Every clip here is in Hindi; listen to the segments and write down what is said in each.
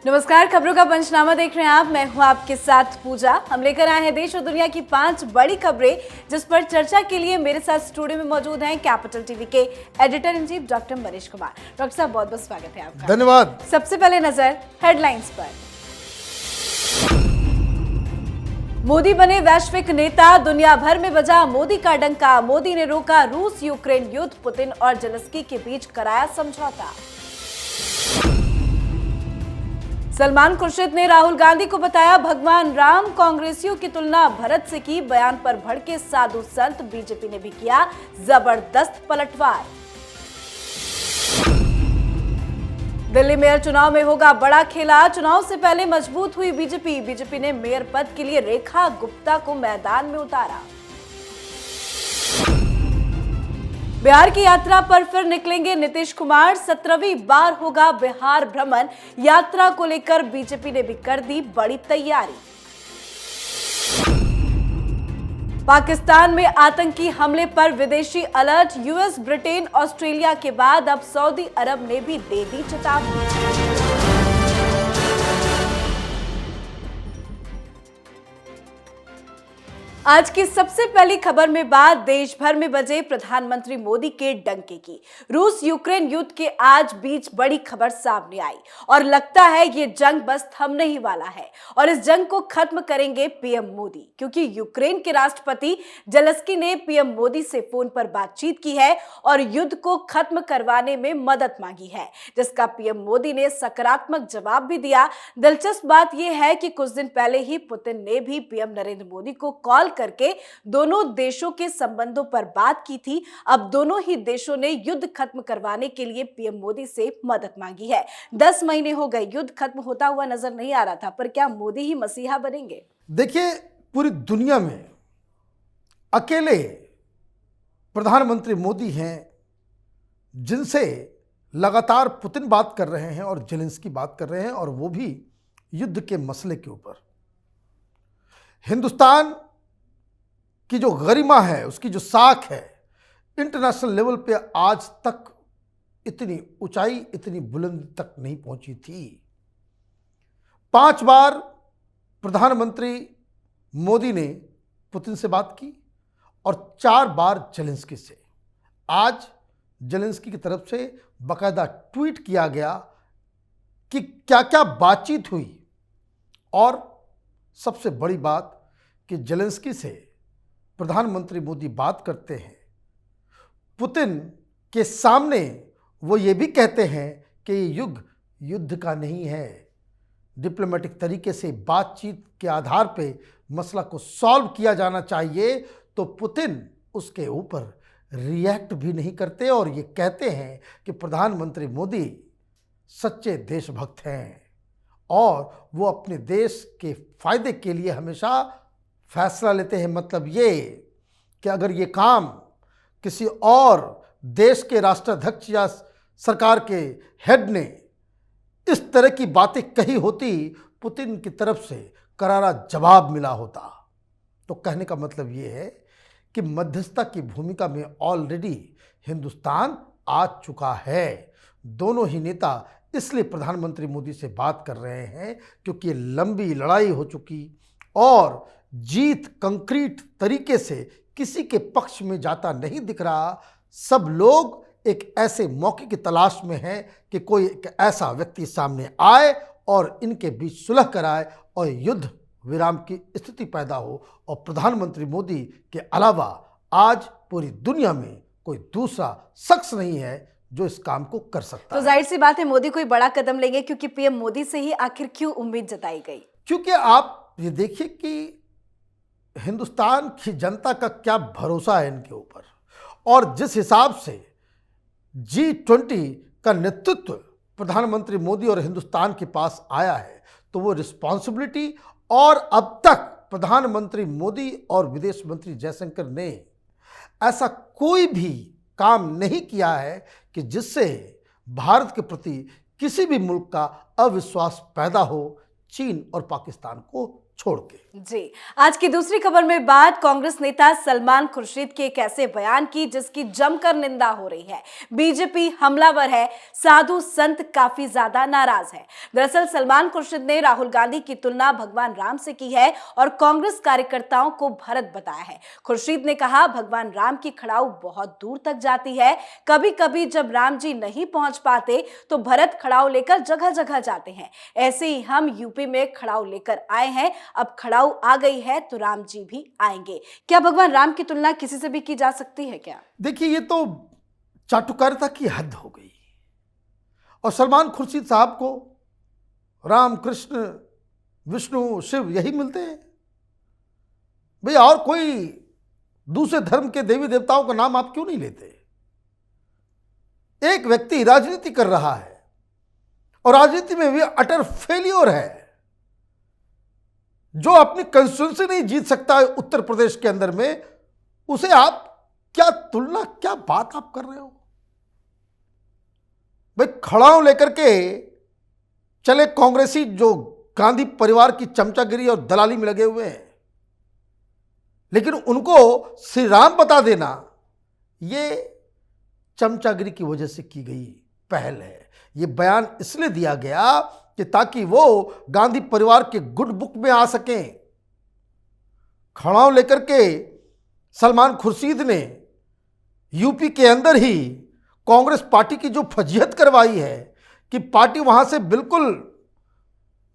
नमस्कार, खबरों का पंचनामा देख रहे हैं आप। मैं हूं आपके साथ पूजा। हम लेकर आए हैं देश और दुनिया की 5 बड़ी खबरें, जिस पर चर्चा के लिए मेरे साथ स्टूडियो में मौजूद हैं कैपिटल टीवी के editor in chief doctor Manish Kumar. Doctor साहब, बहुत बहुत स्वागत है आपका। धन्यवाद। सबसे पहले नजर हेडलाइंस पर। मोदी बने वैश्विक नेता, दुनिया भर में बजा मोदी का डंका। मोदी ने रोका रूस यूक्रेन युद्ध, पुतिन और जेलेंस्की के बीच कराया समझौता। सलमान खुर्शीद ने राहुल गांधी को बताया भगवान राम, कांग्रेसियों की तुलना भरत से की। बयान पर भड़के साधु संत, बीजेपी ने भी किया जबरदस्त पलटवार। दिल्ली मेयर चुनाव में होगा बड़ा खेला, चुनाव से पहले मजबूत हुई बीजेपी। बीजेपी ने मेयर पद के लिए रेखा गुप्ता को मैदान में उतारा। बिहार की यात्रा पर फिर निकलेंगे नीतीश कुमार, 17वीं बार होगा बिहार भ्रमण। यात्रा को लेकर बीजेपी ने भी कर दी बड़ी तैयारी। पाकिस्तान में आतंकी हमले पर विदेशी अलर्ट, यूएस, ब्रिटेन, ऑस्ट्रेलिया के बाद अब सऊदी अरब ने भी दे दी चेतावनी। आज की सबसे पहली खबर में बात देश भर में बजे प्रधानमंत्री मोदी के डंके की। रूस यूक्रेन युद्ध के आज बीच बड़ी खबर सामने आई और लगता है ये जंग बस थमने ही वाला है और इस जंग को खत्म करेंगे पीएम मोदी, क्योंकि यूक्रेन के राष्ट्रपति जेलेंस्की ने पीएम मोदी से फोन पर बातचीत की है और युद्ध को खत्म करवाने में मदद मांगी है, जिसका पीएम मोदी ने सकारात्मक जवाब भी दिया। दिलचस्प बात यह है कि कुछ दिन पहले ही पुतिन ने भी पीएम नरेंद्र मोदी को कॉल करके दोनों देशों के संबंधों पर बात की थी। अब दोनों ही देशों ने युद्ध खत्म करवाने के लिए पीएम मोदी से मदद मांगी है। 10 महीने हो गए, युद्ध खत्म होता हुआ नजर नहीं आ रहा था, पर क्या मोदी ही मसीहा बनेंगे? देखिए, पूरी दुनिया में अकेले प्रधानमंत्री मोदी हैं जिनसे लगातार पुतिन बात कर रहे हैं और जेलेंस्की बात कर रहे हैं, और वो भी युद्ध के मसले के ऊपर। हिंदुस्तान की जो गरिमा है, उसकी जो साख है, इंटरनेशनल लेवल पे आज तक इतनी ऊंचाई, इतनी बुलंदी तक नहीं पहुंची थी। 5 बार प्रधानमंत्री मोदी ने पुतिन से बात की और 4 बार जेलेंस्की से। आज जेलेंस्की की तरफ से बाकायदा ट्वीट किया गया कि क्या क्या बातचीत हुई, और सबसे बड़ी बात कि जेलेंस्की से प्रधानमंत्री मोदी बात करते हैं, पुतिन के सामने वो ये भी कहते हैं कि ये युग युद्ध का नहीं है, डिप्लोमेटिक तरीके से बातचीत के आधार पे मसला को सॉल्व किया जाना चाहिए। तो पुतिन उसके ऊपर रिएक्ट भी नहीं करते और ये कहते हैं कि प्रधानमंत्री मोदी सच्चे देशभक्त हैं और वो अपने देश के फायदे के लिए हमेशा फैसला लेते हैं। मतलब ये कि अगर ये काम किसी और देश के राष्ट्राध्यक्ष या सरकार के हेड ने इस तरह की बातें कही होती, पुतिन की तरफ से करारा जवाब मिला होता। तो कहने का मतलब ये है कि मध्यस्थता की भूमिका में ऑलरेडी हिंदुस्तान आ चुका है। दोनों ही नेता इसलिए प्रधानमंत्री मोदी से बात कर रहे हैं क्योंकि ये लंबी लड़ाई हो चुकी और जीत कंक्रीट तरीके से किसी के पक्ष में जाता नहीं दिख रहा। सब लोग एक ऐसे मौके की तलाश में हैं कि कोई एक ऐसा व्यक्ति सामने आए और इनके बीच सुलह कराए और युद्ध विराम की स्थिति पैदा हो। और प्रधानमंत्री मोदी के अलावा आज पूरी दुनिया में कोई दूसरा शख्स नहीं है जो इस काम को कर सकता है। तो जाहिर सी बात है मोदी कोई बड़ा कदम लेंगे, क्योंकि पीएम मोदी से ही आखिर क्यों उम्मीद जताई गई? क्योंकि आप ये देखिए कि हिंदुस्तान की जनता का क्या भरोसा है इनके ऊपर, और जिस हिसाब से G20 का नेतृत्व प्रधानमंत्री मोदी और हिंदुस्तान के पास आया है, तो वो रिस्पॉन्सिबिलिटी, और अब तक प्रधानमंत्री मोदी और विदेश मंत्री जयशंकर ने ऐसा कोई भी काम नहीं किया है कि जिससे भारत के प्रति किसी भी मुल्क का अविश्वास पैदा हो, चीन और पाकिस्तान को छोड़ के। जी, आज की दूसरी खबर में बात कांग्रेस नेता सलमान खुर्शीद के एक ऐसे बयान की जिसकी जमकर निंदा हो रही है। बीजेपी हमलावर है, साधु संत काफी ज्यादा नाराज है। दरअसल सलमान खुर्शीद ने राहुल गांधी की तुलना भगवान राम से की है और कांग्रेस कार्यकर्ताओं को भरत बताया है। खुर्शीद ने कहा, भगवान राम की खड़ाऊ बहुत दूर तक जाती है। कभी कभी जब राम जी नहीं पहुंच पाते तो भरत खड़ाऊ लेकर जगह जगह जाते हैं। ऐसे ही हम यूपी में खड़ाऊ लेकर आए हैं, अब खड़ाऊ आ गई है तो राम जी भी आएंगे। क्या भगवान राम की तुलना किसी से भी की जा सकती है क्या? देखिए, ये तो चाटुकारिता की हद हो गई। और सलमान खुर्शीद साहब को राम, कृष्ण, विष्णु, शिव यही मिलते हैं भाई, और कोई दूसरे धर्म के देवी देवताओं का नाम आप क्यों नहीं लेते? एक व्यक्ति राजनीति कर रहा है और राजनीति में भी अटर फेलियर है, जो अपनी कंस्टिट्यूंसी नहीं जीत सकता है उत्तर प्रदेश के अंदर में, उसे आप क्या तुलना, क्या बात आप कर रहे हो भाई? खड़ाऊ लेकर के चले कांग्रेसी जो गांधी परिवार की चमचागिरी और दलाली में लगे हुए हैं, लेकिन उनको श्री राम बता देना ये चमचागिरी की वजह से की गई पहल है। ये बयान इसलिए दिया गया कि ताकि वो गांधी परिवार के गुड बुक में आ सकें। खड़ाऊ लेकर के सलमान खुर्शीद ने यूपी के अंदर ही कांग्रेस पार्टी की जो फजीहत करवाई है कि पार्टी वहां से बिल्कुल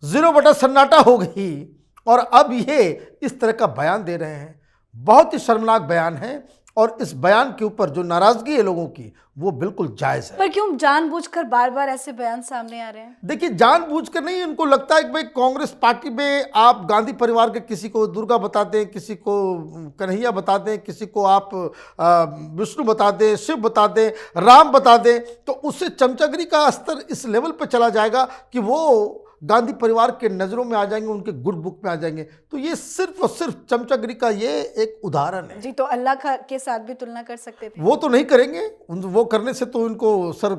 0/सन्नाटा हो गई, और अब ये इस तरह का बयान दे रहे हैं। बहुत ही शर्मनाक बयान है, और इस बयान के ऊपर जो नाराजगी है लोगों की वो बिल्कुल जायज है। पर क्यों जानबूझकर बार-बार ऐसे बयान सामने आ रहे हैं? देखिए, जानबूझकर नहीं, उनको लगता है कि भाई कांग्रेस पार्टी में आप गांधी परिवार के किसी को दुर्गा बता दें, किसी को कन्हैया बता दें, किसी को आप विष्णु बता दें, शिव बता दें, राम बता दें, तो उससे चमचागिरी का स्तर इस लेवल पर चला जाएगा कि वो गांधी परिवार के नज़रों में आ जाएंगे, उनके गुड बुक में आ जाएंगे। तो ये सिर्फ और सिर्फ चमचागिरी का ये एक उदाहरण है। जी, तो अल्लाह के साथ भी तुलना कर सकते थे? वो तो नहीं करेंगे, वो करने से तो इनको सर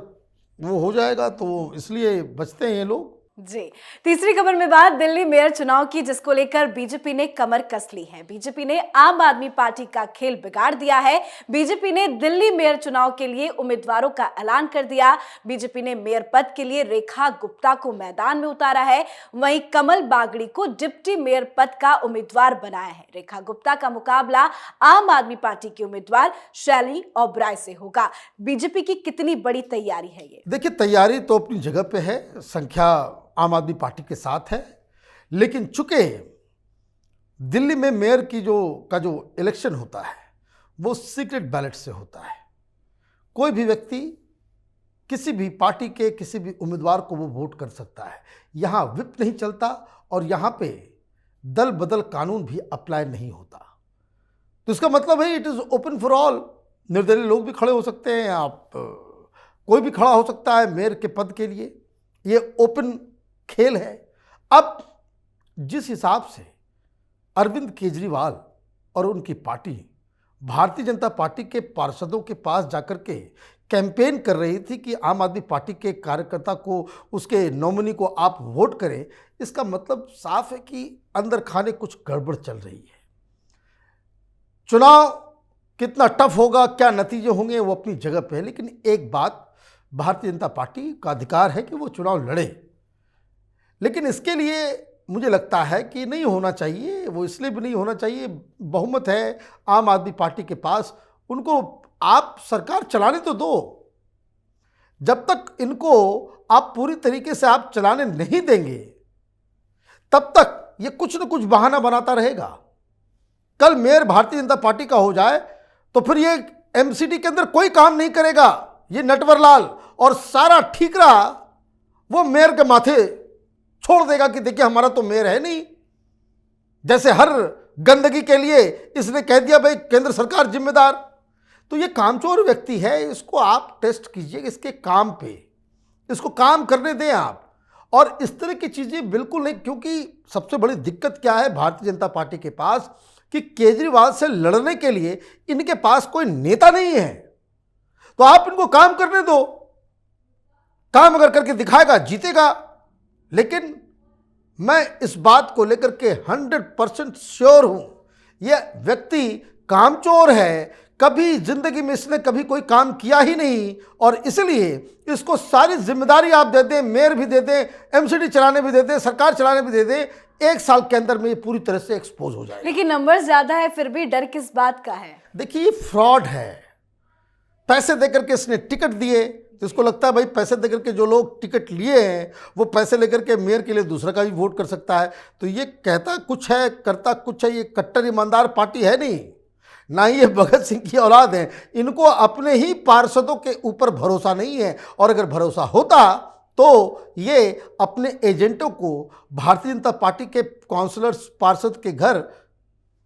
वो हो जाएगा, तो इसलिए बचते हैं ये लोग। जी, तीसरी खबर में बात दिल्ली मेयर चुनाव की, जिसको लेकर बीजेपी ने कमर कस ली है। बीजेपी ने आम आदमी पार्टी का खेल बिगाड़ दिया है। बीजेपी ने दिल्ली मेयर चुनाव के लिए उम्मीदवारों का ऐलान कर दिया। बीजेपी ने मेयर पद के लिए रेखा गुप्ता को मैदान में उतारा है, वहीं कमल बागड़ी को डिप्टी मेयर पद का उम्मीदवार बनाया है। रेखा गुप्ता का मुकाबला आम आदमी पार्टी की उम्मीदवार शैली ओबराय से होगा। बीजेपी की कितनी बड़ी तैयारी है ये? देखिए, तैयारी तो अपनी जगह पे है, संख्या आम आदमी पार्टी के साथ है, लेकिन चूंकि दिल्ली में मेयर की जो इलेक्शन होता है वो सीक्रेट बैलेट से होता है। कोई भी व्यक्ति किसी भी पार्टी के किसी भी उम्मीदवार को वो वोट कर सकता है। यहाँ विप नहीं चलता, और यहाँ पे दल बदल कानून भी अप्लाई नहीं होता। तो इसका मतलब है it is open for all. निर्दलीय लोग भी खड़े हो सकते हैं, आप कोई भी खड़ा हो सकता है मेयर के पद के लिए। ये ओपन खेल है। अब जिस हिसाब से अरविंद केजरीवाल और उनकी पार्टी भारतीय जनता पार्टी के पार्षदों के पास जाकर के कैंपेन कर रही थी कि आम आदमी पार्टी के कार्यकर्ता को, उसके नॉमिनी को आप वोट करें, इसका मतलब साफ है कि अंदर खाने कुछ गड़बड़ चल रही है। चुनाव कितना टफ होगा, क्या नतीजे होंगे, वो अपनी जगह पे है, लेकिन एक बात, भारतीय जनता पार्टी का अधिकार है कि वो चुनाव लड़े, लेकिन इसके लिए मुझे लगता है कि नहीं होना चाहिए। वो इसलिए भी नहीं होना चाहिए, बहुमत है आम आदमी पार्टी के पास, उनको आप सरकार चलाने तो दो। जब तक इनको आप पूरी तरीके से आप चलाने नहीं देंगे, तब तक ये कुछ न कुछ बहाना बनाता रहेगा। कल मेयर भारतीय जनता पार्टी का हो जाए तो फिर ये एमसीडी के अंदर कोई काम नहीं करेगा, ये नटवर लाल, और सारा ठीकरा वो मेयर के माथे छोड़ देगा कि देखिए हमारा तो मेयर है नहीं। जैसे हर गंदगी के लिए इसने कह दिया भाई केंद्र सरकार जिम्मेदार। तो ये कामचोर व्यक्ति है, इसको आप टेस्ट कीजिए इसके काम पे, इसको काम करने दें आप। और इस तरह की चीज़ें बिल्कुल नहीं, क्योंकि सबसे बड़ी दिक्कत क्या है भारतीय जनता पार्टी के पास कि केजरीवाल से लड़ने के लिए इनके पास कोई नेता नहीं है। तो आप इनको काम करने दो, काम अगर करके दिखाएगा जीतेगा, लेकिन मैं इस बात को लेकर के 100% श्योर हूं, यह व्यक्ति कामचोर है। कभी जिंदगी में इसने कभी कोई काम किया ही नहीं और इसलिए इसको सारी जिम्मेदारी आप दे दें, मेयर भी दे दें, एमसीडी चलाने भी दे दें, सरकार चलाने भी दे दें, 1 साल के अंदर में ये पूरी तरह से एक्सपोज हो जाए। लेकिन नंबर ज्यादा है, फिर भी डर किस बात का है? देखिए, ये फ्रॉड है। पैसे देकर के इसने टिकट दिए तो इसको लगता है भाई पैसे देकर के जो लोग टिकट लिए हैं वो पैसे लेकर के मेयर के लिए दूसरा का भी वोट कर सकता है। तो ये कहता कुछ है, करता कुछ है। ये कट्टर ईमानदार पार्टी है नहीं, ना ही ये भगत सिंह की औलाद है। इनको अपने ही पार्षदों के ऊपर भरोसा नहीं है, और अगर भरोसा होता तो ये अपने एजेंटों को भारतीय जनता पार्टी के काउंसलर्स, पार्षद के घर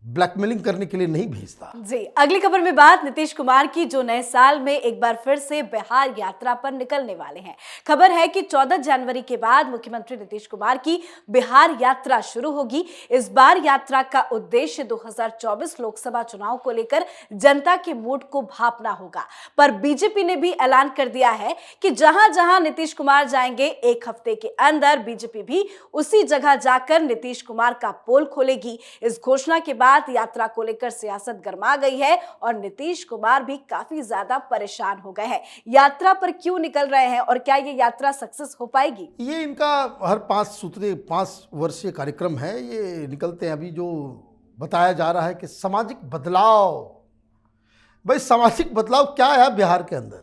ब्लैकमेलिंग करने के लिए नहीं भेजता। जी, अगली खबर में बात नीतीश कुमार की, जो नए साल में एक बार फिर से बिहार यात्रा पर निकलने वाले हैं। खबर है कि 14 जनवरी के बाद मुख्यमंत्री नीतीश कुमार की बिहार यात्रा शुरू होगी। इस बार यात्रा का उद्देश्य 2024 लोकसभा चुनाव को लेकर जनता के मूड को भांपना होगा। पर बीजेपी ने भी ऐलान कर दिया है कि जहां जहां नीतीश कुमार जाएंगे, 1 हफ्ते के अंदर बीजेपी भी उसी जगह जाकर नीतीश कुमार का पोल खोलेगी। इस घोषणा के बाद यात्रा को लेकर सियासत गर्मा गई है और नीतीश कुमार भी काफी ज्यादा परेशान हो गए हैं। यात्रा पर क्यों निकल रहे हैं और क्या ये यात्रा सक्सेस हो पाएगी? ये इनका हर 5 वर्षीय कार्यक्रम है। ये निकलते हैं। अभी जो बताया जा रहा है कि सामाजिक बदलाव, भाई सामाजिक बदलाव क्या है बिहार के अंदर?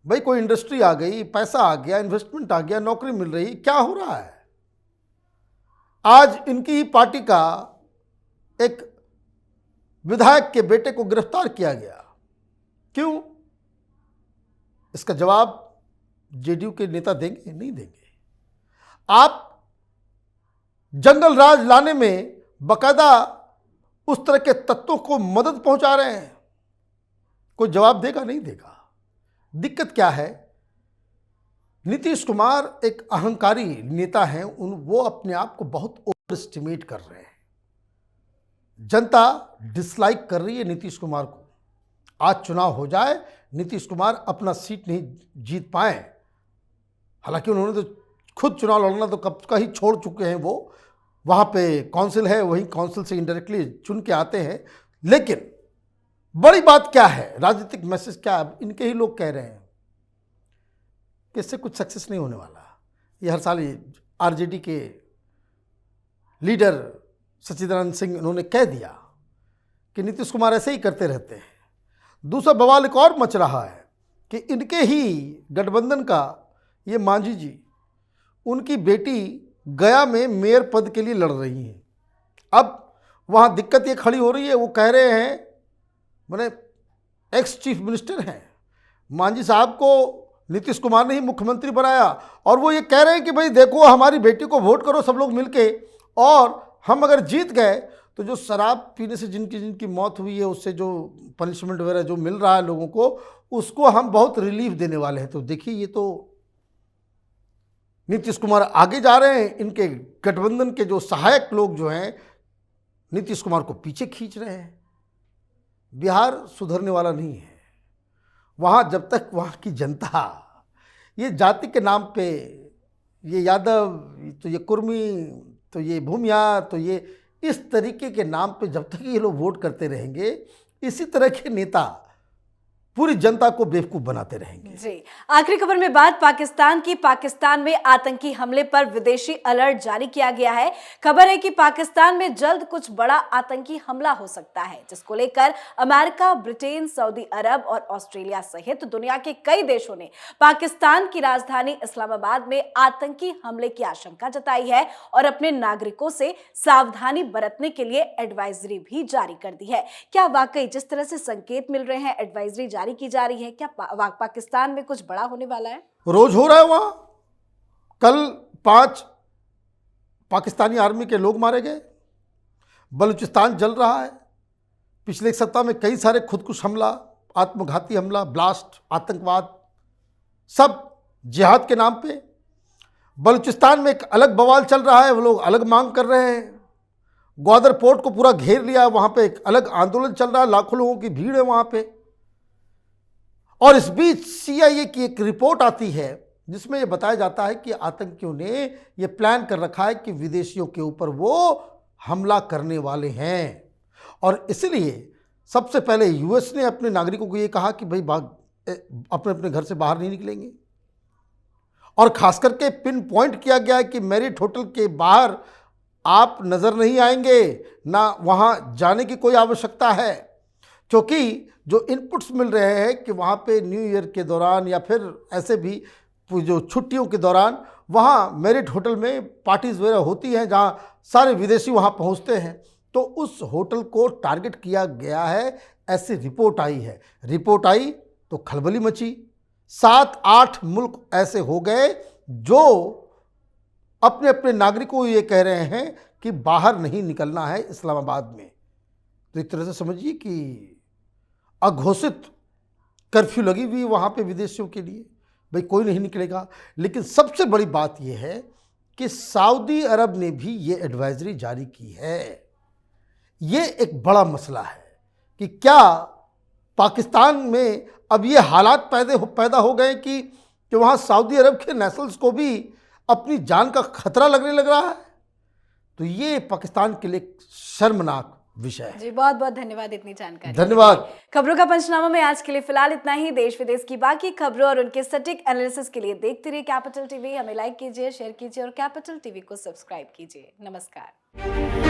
भाई कोई इंडस्ट्री आ गई, पैसा आ गया, इन्वेस्टमेंट आ गया, नौकरी मिल रही, क्या हो रहा है? आज इनकी ही पार्टी का एक विधायक के बेटे को गिरफ्तार किया गया। क्यों? इसका जवाब जेडीयू के नेता देंगे? नहीं देंगे। आप जंगल राज लाने में बकायदा उस तरह के तत्वों को मदद पहुंचा रहे हैं, कोई जवाब देगा? नहीं देगा। दिक्कत क्या है? नीतीश कुमार एक अहंकारी नेता हैं। वो अपने आप को बहुत ओवर एस्टिमेट कर रहे हैं। जनता डिसलाइक कर रही है नीतीश कुमार को। आज चुनाव हो जाए, नीतीश कुमार अपना सीट नहीं जीत पाए। हालांकि उन्होंने तो खुद चुनाव लड़ना तो कब का ही छोड़ चुके हैं। वो वहाँ पे काउंसिल है, वहीं काउंसिल से इनडायरेक्टली चुन के आते हैं। लेकिन बड़ी बात क्या है, राजनीतिक मैसेज क्या है? इनके ही लोग कह रहे हैं कि इससे कुछ सक्सेस नहीं होने वाला। ये हर साल आरजेडी के लीडर सच्चिदानंद सिंह इन्होंने कह दिया कि नीतीश कुमार ऐसे ही करते रहते हैं। दूसरा बवाल एक और मच रहा है कि इनके ही गठबंधन का ये मांझी जी, उनकी बेटी गया में मेयर पद के लिए लड़ रही हैं। अब वहाँ दिक्कत ये खड़ी हो रही है, वो कह रहे हैं, मैंने एक्स चीफ मिनिस्टर हैं, मांझी साहब को नीतीश कुमार ने ही मुख्यमंत्री बनाया, और वो ये कह रहे हैं कि भाई देखो हमारी बेटी को वोट करो सब लोग मिलके, और हम अगर जीत गए तो जो शराब पीने से जिनकी मौत हुई है, उससे जो पनिशमेंट वगैरह जो मिल रहा है लोगों को, उसको हम बहुत रिलीफ देने वाले हैं। तो देखिए, ये तो नीतीश कुमार आगे जा रहे हैं, इनके गठबंधन के जो सहायक लोग जो हैं नीतीश कुमार को पीछे खींच रहे हैं। बिहार सुधरने वाला नहीं है। वहाँ जब तक वहाँ की जनता ये जाति के नाम पे, ये यादव, तो ये कुर्मी, तो ये भूमिया, तो ये इस तरीके के नाम पे जब तक ये लोग वोट करते रहेंगे, इसी तरह के नेता पूरी जनता को बेवकूफ बनाते रहेंगे। जी, आखिरी खबर में बात पाकिस्तान की। पाकिस्तान में आतंकी हमले पर विदेशी अलर्ट जारी किया गया है। खबर है कि पाकिस्तान में जल्द कुछ बड़ा आतंकी हमला हो सकता है, जिसको लेकर अमेरिका, ब्रिटेन, सऊदी अरब और ऑस्ट्रेलिया सहित दुनिया के कई देशों ने पाकिस्तान की राजधानी इस्लामाबाद में आतंकी हमले की आशंका जताई है और अपने नागरिकों से सावधानी बरतने के लिए एडवाइजरी भी जारी कर दी है। क्या वाकई जिस तरह से संकेत मिल रहे हैं, एडवाइजरी जारी की जा रही है, क्या पाकिस्तान में कुछ बड़ा होने वाला है? रोज हो रहा है। वहां कल 5 पाकिस्तानी आर्मी के लोग मारे गए। बलूचिस्तान जल रहा है। पिछले 1 सप्ताह में कई सारे खुदकुश हमला, आत्मघाती हमला, ब्लास्ट, आतंकवाद, सब जिहाद के नाम पे। बलूचिस्तान में एक अलग बवाल चल रहा है, वो लोग अलग मांग कर रहे हैं। ग्वादर पोर्ट को पूरा घेर लिया है, वहाँ पे एक अलग आंदोलन चल रहा है, लाखों लोगों की भीड़ है वहाँ पे। और इस बीच CIA की एक रिपोर्ट आती है जिसमें ये बताया जाता है कि आतंकियों ने ये प्लान कर रखा है कि विदेशियों के ऊपर वो हमला करने वाले हैं, और इसलिए सबसे पहले यूएस ने अपने नागरिकों को ये कहा कि भाई अपने अपने घर से बाहर नहीं निकलेंगे, और खास करके पिन पॉइंट किया गया है कि मैरिट होटल के बाहर आप नज़र नहीं आएंगे, ना वहाँ जाने की कोई आवश्यकता है, क्योंकि जो इनपुट्स मिल रहे हैं कि वहाँ पे न्यू ईयर के दौरान या फिर ऐसे भी जो छुट्टियों के दौरान वहाँ मैरिट होटल में पार्टीज़ वगैरह होती हैं जहाँ सारे विदेशी वहाँ पहुँचते हैं, तो उस होटल को टारगेट किया गया है, ऐसी रिपोर्ट आई है। रिपोर्ट आई तो खलबली मची। 7-8 मुल्क ऐसे हो गए जो अपने अपने नागरिकों को ये कह रहे हैं कि बाहर नहीं निकलना है इस्लामाबाद में। तो एक तरह से समझिए कि अघोषित कर्फ्यू लगी हुई वहाँ पे विदेशियों के लिए, भाई कोई नहीं निकलेगा। लेकिन सबसे बड़ी बात यह है कि सऊदी अरब ने भी ये एडवाइजरी जारी की है। ये एक बड़ा मसला है कि क्या पाकिस्तान में अब ये हालात पैदा हो गए कि वहाँ सऊदी अरब के नेशनल्स को भी अपनी जान का खतरा लगने लग रहा है। तो ये पाकिस्तान के लिए शर्मनाक विषय है। जी बहुत बहुत धन्यवाद इतनी जानकारी। धन्यवाद। खबरों का पंचनामा में आज के लिए फिलहाल इतना ही। देश विदेश की बाकी खबरों और उनके सटीक एनालिसिस के लिए देखते रहिए कैपिटल टीवी। हमें लाइक कीजिए, शेयर कीजिए और कैपिटल टीवी को सब्सक्राइब कीजिए। नमस्कार।